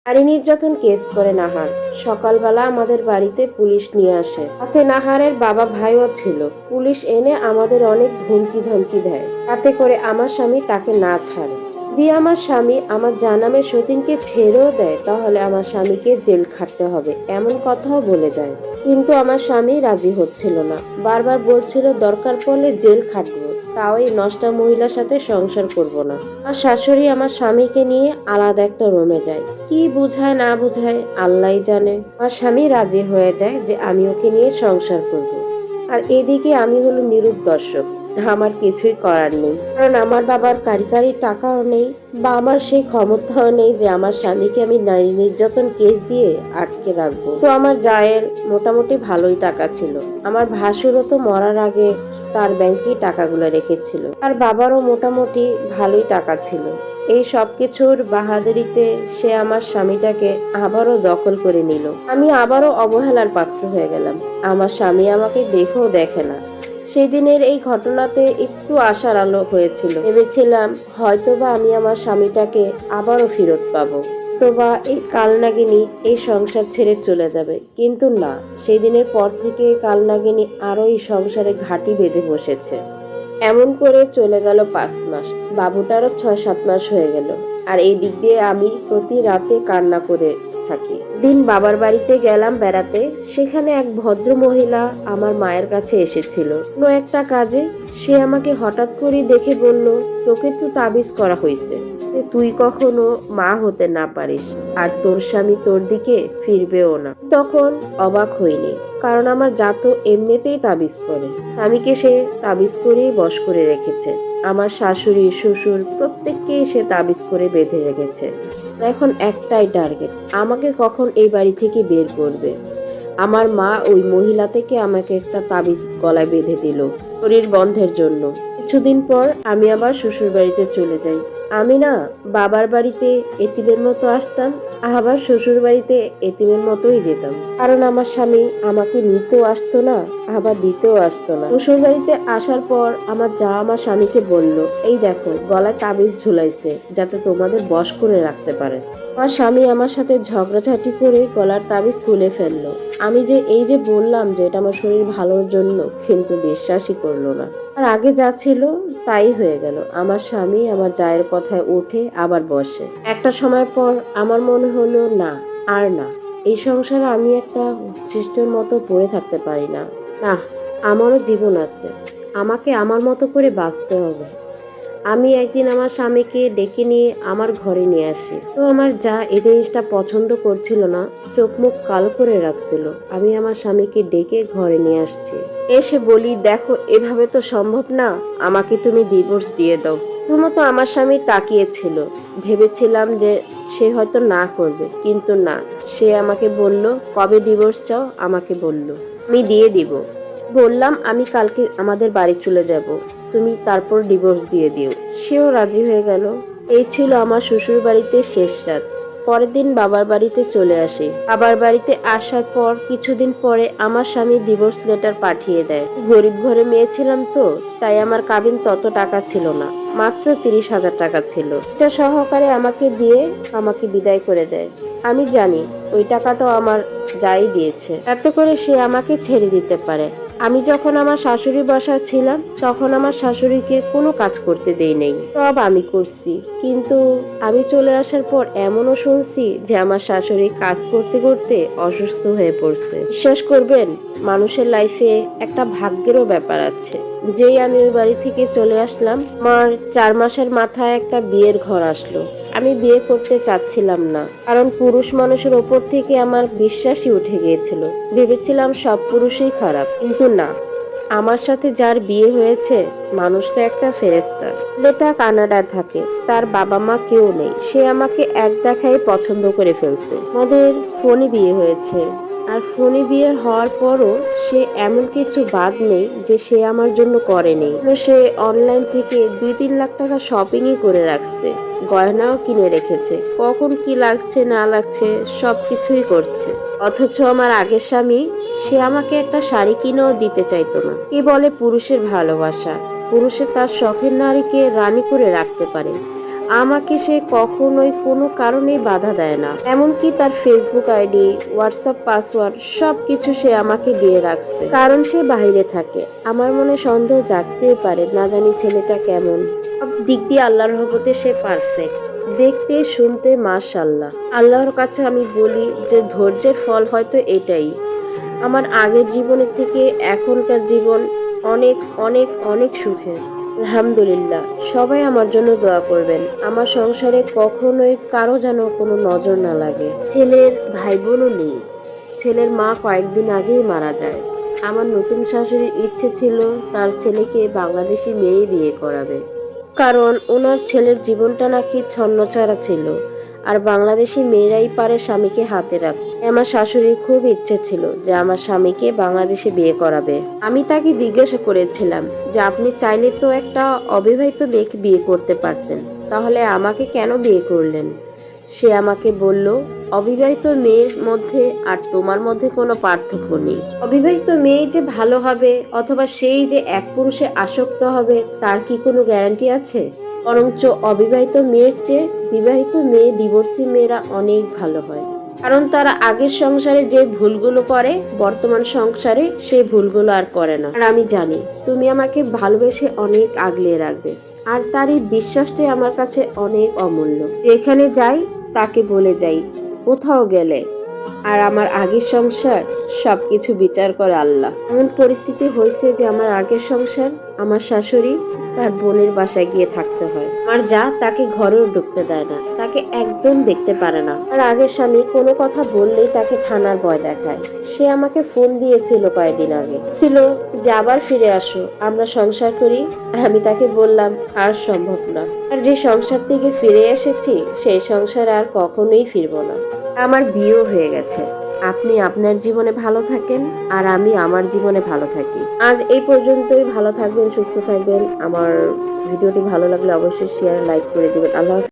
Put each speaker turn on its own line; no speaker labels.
নারী নির্যাতন কেস করে নাহার। সকালবেলা আমাদের বাড়িতে পুলিশ নিয়ে আসে। তাতে নাহারের বাবা ভাইও ছিল। পুলিশ এনে আমাদের অনেক হুমকি ধমকি দেয়, তাতে করে আমার স্বামী তাকে না ছাড়ে। দিয়ে আমার স্বামী আমার জানামে সতীনকে ছেড়েও দেয়, তাহলে আমার স্বামীকে জেল খাটতে হবে এমন কথাও বলে যায়। কিন্তু আমার স্বামী রাজি হচ্ছিল না, বারবার বলছিল দরকার পড়লে জেল খাটবো, তাও এই নষ্টা মহিলার সাথে সংসার করব না। আর শাশুড়ি আমার স্বামীকে নিয়ে আলাদা একটা রুমে যায়। কি বুঝায় না বুঝায় আল্লাহই জানে। আমার স্বামী রাজি হয়ে যায় যে আমি ওকে নিয়ে সংসার করব। আর এদিকে আমি হলো নীরব দর্শক। আমার কিছুই করার নেই, কারণ আমার বাবার কারিগরি টাকাও নেই, বা আমার সেই ক্ষমতাও নেই যে আমার স্বামীকে আমি নারী নির্যাতন কেস দিয়ে আটকে রাখবো। তো আমার জায়ের মোটামুটি ভালোই টাকা ছিল। আমার ভাসুরও তো মরার আগে তার ব্যাংকেই টাকাগুলো রেখেছিল। আর বাবারও মোটামুটি ভালোই টাকা ছিল। এই সব কিছুর বাহাদুরিতে সে আমার স্বামীটাকে আবারও দখল করে নিল। আমি আবারও অবহেলার পাত্র হয়ে গেলাম। আমার স্বামী আমাকে দেখেও দেখে না। সেদিনের এই ঘটনাতে একটু আশার আলো হয়েছিল। ভেবেছিলাম হয়তোবা আমি আমার স্বামীটাকে আবারও ফেরত পাবো, তোবা এই কালনাগিনী এই সংসার ছেড়ে চলে যাবে। কিন্তু না, সেই দিনের পর থেকে কালনাগিনী আরো এই সংসারে ঘাঁটি বেঁধে বসেছে। এমন করে চলে গেল 5 মাস। বাবুটারও 6-7 মাস হয়ে গেল। আর এই দিক দিয়ে আমি প্রতি রাতে কান্না করে থাকি। দিন বাবার বাড়িতে গেলাম বেড়াতে। সেখানে এক ভদ্র মহিলা আমার মায়ের কাছে এসেছিল কোনো একটা কাজে। সে আমাকে হঠাৎ করে দেখে বলল, তোকে তো তাবিজ করা হয়েছে, তুই কখনো মা হতে না পারিস, আর তোর স্বামী তোর দিকে ফিরবেও না। তখন অবাক হইনি, কারণ আমার জাত এমনিতেই তাবিজ করে। স্বামীকে সে তাবিজ করেই বশ করে রেখেছে। আমার শাশুড়ি শ্বশুর প্রত্যেককেই সে তাবিজ করে বেঁধে রেখেছে। এখন একটাই টার্গেট, আমাকে কখন এই বাড়ি থেকে বের করবে। আমার মা ওই মহিলা থেকে আমাকে একটা তাবিজ গলায় বেঁধে দিল শরীর বন্ধের জন্য। কিছুদিন পর আমি আবার শ্বশুর বাড়িতে চলে যাই। আমি না বাবার বাড়িতে এতিমের মতো আসতাম, আবার শ্বশুর বাড়িতে এতিমের মতোই যেতাম, কারণ আমার স্বামী আমাকে নিতেও আসতো না, আবার দিতেও আসতো না। শ্বশুর বাড়িতে আসার পর আমার যা আমার স্বামীকে বলল, এই দেখো গলায় তাবিজ ঝুলাইছে, যাতে তোমাদের বশ করে রাখতে পারে। আমার স্বামী আমার সাথে ঝগড়াঝাটি করে গলার তাবিজ খুলে ফেললো। আমি যে এই যে বললাম যে এটা আমার শরীর ভালোর জন্য, কিন্তু বিশ্বাসই করলো না। আর আগে যা ছিল তাই হয়ে গেল। আমার স্বামী আমার জায়ের কথায় উঠে আবার বসে। একটা সময় পর আমার মনে হলো না, আর না, এই সংসারে আমি একটা উচ্ছিষ্টর মতো পড়ে থাকতে পারি না। না, আমারও জীবন আছে, আমাকে আমার মতো করে বাঁচতে হবে। আমি একদিন আমার স্বামীকে ডেকে নিয়ে আমার ঘরে নিয়ে আসি। তো আমার যা এই জিনিসটা পছন্দ করছিল না, চোখ মুখ কালো করে রাখছিল। আমি আমার স্বামীকে ডেকে ঘরে নিয়ে আসছি। এসে বলি, দেখো এভাবে তো সম্ভব না, আমাকে তুমি ডিভোর্স দিয়ে দাও। প্রথমত আমার স্বামী তাকিয়েছিল, ভেবেছিলাম যে সে হয়তো না করবে, কিন্তু না, সে আমাকে বলল, কবে ডিভোর্স চাও আমাকে বলল, আমি দিয়ে দিব। বললাম আমি কালকে আমাদের বাড়ি চলে যাব, তুমি তারপর ডিভোর্স দিয়ে দিও। সেও রাজি হয়ে গেল। এই ছিল আমার শ্বশুর বাড়িতে শেষ রাত। পরের দিন বাবার বাড়িতে চলে আসি। বাবার বাড়িতে আসার পর কিছুদিন পরে আমার স্বামী ডিভোর্স লেটার পাঠিয়ে দেয়। গরিব ঘরে মেয়ে ছিলাম তো, তাই আমার কাবিন তত টাকা ছিল না, মাত্র 30,000 টাকা ছিল। এটা সহকারে আমাকে দিয়ে আমাকে বিদায় করে দেয়। আমি জানি ওই টাকাটাও আমার যাই দিয়েছে, এতে করে সে আমাকে ছেড়ে দিতে পারে। আমি যখন আমার শাশুড়ি বাসায় ছিলাম, তখন আমার শাশুড়িকে কোনো কাজ করতে দেই নাই, সব আমি করছি। কিন্তু আমি চলে আসার পর এমনও শুনছি যে আমার শাশুড়ি কাজ করতে করতে অসুস্থ হয়ে পড়ছে। বিশ্বাস করবেন, মানুষের লাইফে একটা ভাগ্যেরও ব্যাপার আছে। যেই আমি ওই বাড়ি থেকে চলে আসলাম, আমার 4 মাসের মাথায় একটা বিয়ের ঘর আসলো। আমি বিয়ে করতে চাচ্ছিলাম না, কারণ পুরুষ মানুষের ওপর থেকে আমার বিশ্বাসই উঠে গিয়েছিল। ভেবেছিলাম সব পুরুষই খারাপ, কিন্তু না, আমার সাথে যার বিয়ে হয়েছে মানুষটা একটা ফেরেশতা। ছেলেটা কানাডায় থাকে, তার বাবা মা কেউ নেই। সে আমাকে এক দেখায় পছন্দ করে ফেলছে। আমাদের ফোনে বিয়ে হয়েছে, আর ফোনে বিয়ে হওয়ার পরও সে এমন কিছু বাদ নেই যে সে আমার জন্য করেনি। সে অনলাইন থেকে 2-3 লাখ টাকা শপিংই করে রাখছে, গয়নাও কিনে রেখেছে, কখন কি লাগছে না লাগছে সবকিছুই করছে। অথচ আমার আগের স্বামী, সে আমাকে একটা শাড়ি কিনেও দিতে চাইতো না। কি বলে পুরুষের ভালোবাসা, পুরুষের তার শখের নারীকে রানী করে রাখতে পারে, আমাকে সে কখনোই কোনো কারণেই বাধা দেয় না। এমনকি তার ফেসবুক আইডি, হোয়াটসঅ্যাপ পাসওয়ার্ড সবকিছু সে আমাকে দিয়ে রাখছে, কারণ সে বাইরে থাকে। আমার মনে সন্দেহ জাগতেই পারে, না জানি ছেলেটা কেমন। সব দিক দিয়ে আল্লাহর রহমতে সে পারফেক্ট, দেখতে শুনতে মাশাআল্লাহ। আল্লাহর কাছে আমি বলি যে ধৈর্যের ফল হয়তো এটাই। আমার আগের জীবনের থেকে এখনকার জীবন অনেক অনেক অনেক সুখের। আলহামদুলিল্লাহ। সবাই আমার জন্য দোয়া করবেন। আমার সংসারে কখনোই কারো যেন কোনো নজর না লাগে। ছেলের ভাই বোনও নেই। ছেলের মা কয়েকদিন আগেই মারা যায়। আমার নতুন শাশুড়ির ইচ্ছে ছিল তার ছেলেকে বাংলাদেশি মেয়ে বিয়ে করাবে, কারণ ওনার ছেলের জীবনটা নাকি ছন্নছাড়া ছিল, আর বাংলাদেশি মেয়েরাই পারে স্বামীকে হাতে রাখতে। আমার শাশুড়ির খুব ইচ্ছে ছিল যে আমার স্বামীকে বাংলাদেশে বিয়ে করাবে। আমি তাকে জিজ্ঞাসা করেছিলাম যে আপনি চাইলে তো একটা অবিবাহিত মেয়েকে বিয়ে করতে পারতেন, তাহলে আমাকে কেন বিয়ে করলেন? সে আমাকে বলল, অবিবাহিত মেয়ের মধ্যে আর তোমার মধ্যে কোনো পার্থক্য নেই। অবিবাহিত মেয়ে যে ভালো হবে অথবা সেই যে এক পুরুষে আসক্ত হবে তার কি কোনো গ্যারান্টি আছে? বরঞ্চ অবিবাহিত মেয়ের চেয়ে বিবাহিত মেয়ে, ডিভোর্সি মেয়েরা অনেক ভালো হয়, কারণ তারা আগের সংসারে যে ভুলগুলো করে বর্তমান সংসারে সেই ভুলগুলো আর করে না। আর আমি জানি তুমি আমাকে ভালোবেসে অনেক আগলে রাখবে, আর তার এই বিশ্বাসটাই আমার কাছে অনেক অমূল্য। যেখানে যাই তাকে বলে যাই, কোথাও গেলে আর আমার আগের সংসার সবকিছু বিচার করে আল্লাহ। এমন পরিস্থিতি হয়েছে যে আমার আগের সংসার, আমার শাশুড়ি তার বোনের বাসায় গিয়ে থাকতে হয়। আমার যা তাকে ঘরেও ঢুকতে দেয় না, তাকে একদম দেখতে পারে না। আর আগের স্বামী কোনো কথা বললেই তাকে থানার ভয় দেখায়। সে আমাকে ফোন দিয়েছিল কয়েকদিন আগে, ছিল যে আবার ফিরে আসো, আমরা সংসার করি। আমি তাকে বললাম আর সম্ভব না, আর যে সংসার থেকে ফিরে এসেছি সেই সংসারে আর কখনোই ফিরবো না। আমার বিয়েও হয়ে গেছে। আপনি আপনার জীবনে ভালো থাকেন আর আমি আমার জীবনে ভালো থাকি। আজ এই পর্যন্তই। ভালো থাকবেন, সুস্থ থাকবেন। আমার ভিডিওটি ভালো লাগলে অবশ্যই শেয়ার, লাইক করে দিবেন। আল্লাহ হাফেজ।